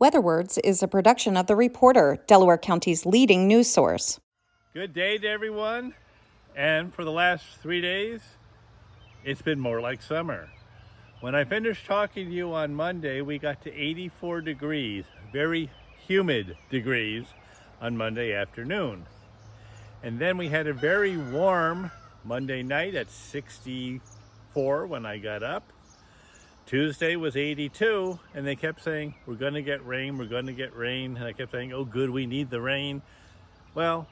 WeatherWords is a production of The Reporter, Delaware County's leading news source. Good day to everyone. And for the last 3 days, it's been more like summer. When I finished talking to you on Monday, we got to 84 degrees, very humid degrees on Monday afternoon. And then we had a very warm Monday night at 64 when I got up. Tuesday was 82, and they kept saying, we're going to get rain, we're going to get rain. And I kept saying, oh good, we need the rain. Well,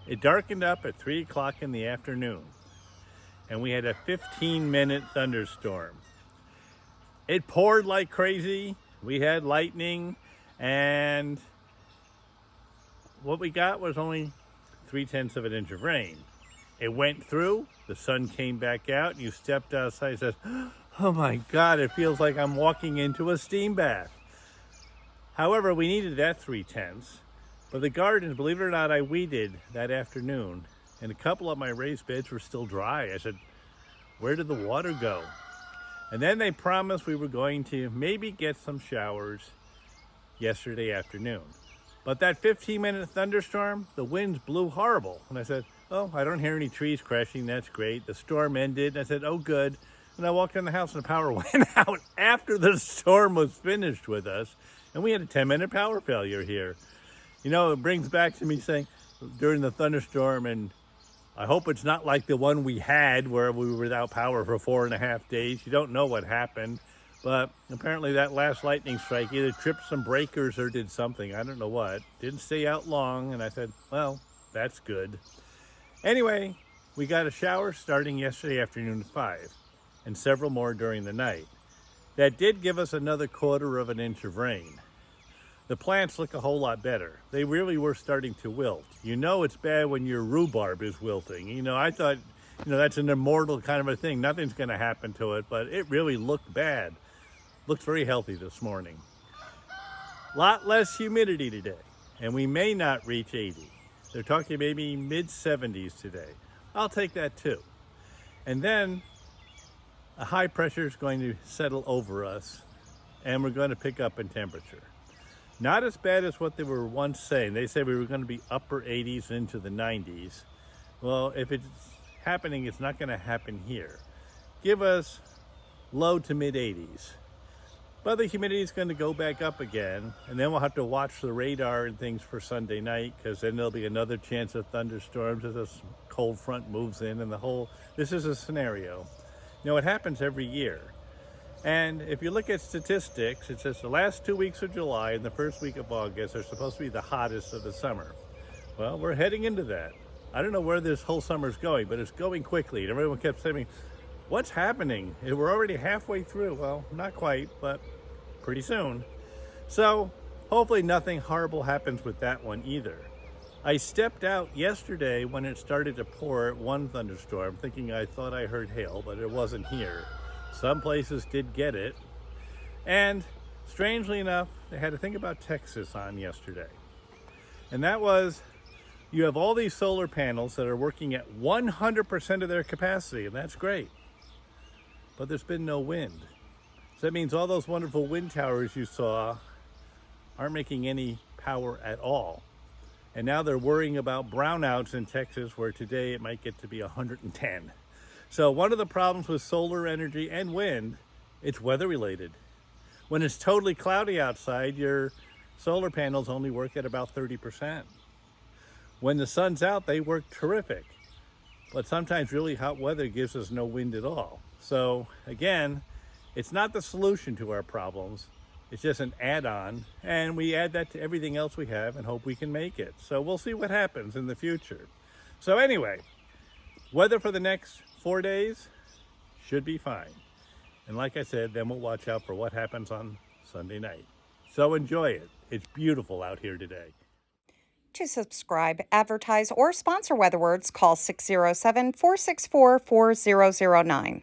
it darkened up at 3 o'clock in the afternoon, and we had a 15-minute thunderstorm. It poured like crazy. We had lightning, and what we got was only 0.3 of an inch of rain. It went through, the sun came back out, and you stepped outside and says, oh my God, it feels like I'm walking into a steam bath. However, we needed that 0.3. But the gardens, believe it or not, I weeded that afternoon, and a couple of my raised beds were still dry. I said, where did the water go? And then they promised we were going to maybe get some showers yesterday afternoon. But that 15-minute thunderstorm, the winds blew horrible. And I said, oh, I don't hear any trees crashing. That's great. The storm ended. I said, oh, good. And I walked in the house and the power went out after the storm was finished with us. And we had a 10-minute power failure here. You know, it brings back to me saying during the thunderstorm, and I hope it's not like the one we had where we were without power for 4.5 days. You don't know what happened. But apparently that last lightning strike either tripped some breakers or did something. I don't know what. Didn't stay out long. And I said, well, that's good. Anyway, we got a shower starting yesterday afternoon at 5 and several more during the night. That did give us another 1/4 of an inch of rain. The plants look a whole lot better. They really were starting to wilt. You know it's bad when your rhubarb is wilting. You know, I thought, that's an immortal kind of a thing. Nothing's going to happen to it, but it really looked bad. Looked very healthy this morning. Lot less humidity today, and we may not reach 80. They're talking maybe mid-70s today. I'll take that too. And then a high pressure is going to settle over us, and we're going to pick up in temperature. Not as bad as what they were once saying. They said we were going to be upper 80s into the 90s. Well, if it's happening, it's not going to happen here. Give us low to mid 80s. But the humidity is going to go back up again, and then we'll have to watch the radar and things for Sunday night, because then there'll be another chance of thunderstorms as this cold front moves in, and this is a scenario. It happens every year. And if you look at statistics, it says the last 2 weeks of July and the first week of August are supposed to be the hottest of the summer. Well, we're heading into that. I don't know where this whole summer's going, but it's going quickly. And everyone kept saying, what's happening? We're already halfway through. Well, not quite, but pretty soon. So hopefully nothing horrible happens with that one either. I stepped out yesterday when it started to pour one thunderstorm, thinking I thought I heard hail, but it wasn't here. Some places did get it. And strangely enough, they had to think about Texas on yesterday. And that was, you have all these solar panels that are working at 100% of their capacity, and that's great. But there's been no wind. So that means all those wonderful wind towers you saw aren't making any power at all. And now they're worrying about brownouts in Texas, where today it might get to be 110. So one of the problems with solar energy and wind, it's weather related. When it's totally cloudy outside, your solar panels only work at about 30%. When the sun's out, they work terrific. But sometimes really hot weather gives us no wind at all. So again, it's not the solution to our problems. It's just an add-on, and we add that to everything else we have and hope we can make it. So we'll see what happens in the future. So anyway, weather for the next 4 days should be fine. And like I said, then we'll watch out for what happens on Sunday night. So enjoy it. It's beautiful out here today. To subscribe, advertise, or sponsor WeatherWords, call 607-464-4009.